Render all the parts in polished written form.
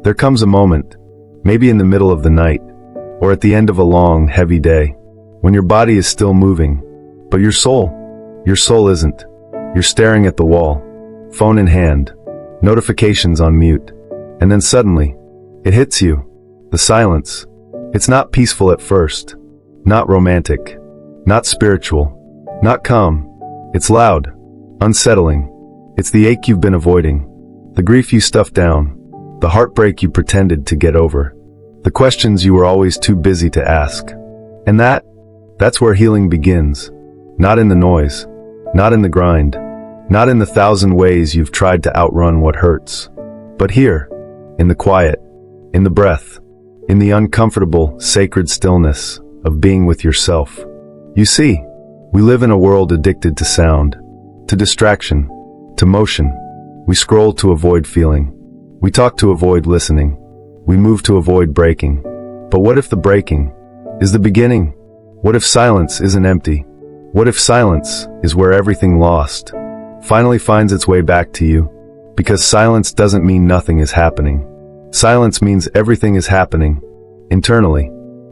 There comes a moment, maybe in the middle of the night, or at the end of a long, heavy day, when your body is still moving, but your soul isn't. You're staring at the wall, phone in hand, notifications on mute, and then suddenly, it hits you. The silence. It's not peaceful at first, not romantic, not spiritual, not calm. It's loud, unsettling. It's the ache you've been avoiding, the grief you stuffed down, the heartbreak you pretended to get over, the questions you were always too busy to ask. And that's where healing begins. Not in the noise, not in the grind, not in the thousand ways you've tried to outrun what hurts, but here, in the quiet, in the breath, in the uncomfortable, sacred stillness of being with yourself. You see, we live in a world addicted to sound, to distraction, to motion. We scroll to avoid feeling. We talk to avoid listening. We move to avoid breaking. But what if the breaking is the beginning? What if silence isn't empty? What if silence is where everything lost finally finds its way back to you? Because silence doesn't mean nothing is happening. Silence means everything is happening. Internally,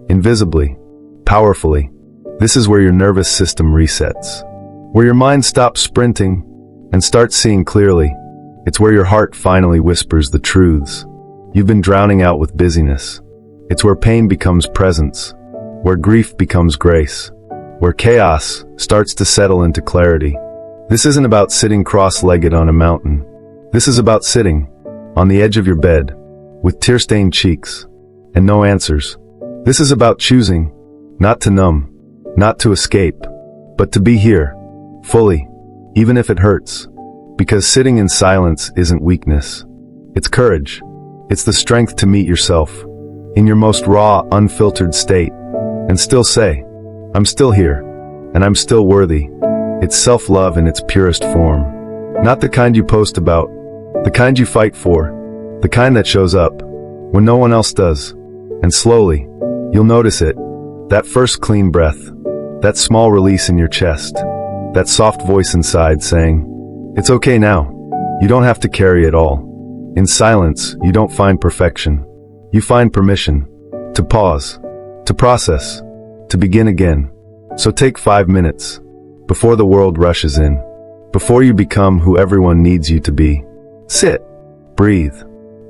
invisibly, powerfully. This is where your nervous system resets. Where your mind stops sprinting and starts seeing clearly. It's where your heart finally whispers the truths you've been drowning out with busyness. It's where pain becomes presence, where grief becomes grace, where chaos starts to settle into clarity. This isn't about sitting cross-legged on a mountain. This is about sitting on the edge of your bed with tear-stained cheeks and no answers. This is about choosing not to numb, not to escape, but to be here, fully, even if it hurts. Because sitting in silence isn't weakness. It's courage. It's the strength to meet yourself in your most raw, unfiltered state and still say, I'm still here, and I'm still worthy. It's self-love in its purest form. Not the kind you post about, the kind you fight for, the kind that shows up when no one else does. And slowly, you'll notice it. That first clean breath, that small release in your chest, that soft voice inside saying, it's okay now. You don't have to carry it all. In silence, you don't find perfection. You find permission to pause, to process, to begin again. So take 5 minutes before the world rushes in, before you become who everyone needs you to be. Sit, breathe,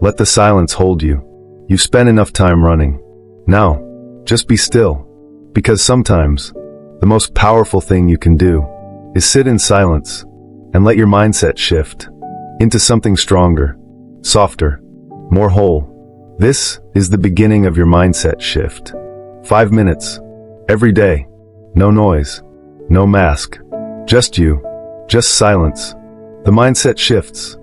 let the silence hold you. You've spent enough time running. Now, just be still, because sometimes the most powerful thing you can do is sit in silence and let your mindset shift into something stronger, softer, more whole. This is the beginning of your mindset shift. 5 minutes, every day, no noise, no mask, just you, just silence. The mindset shifts.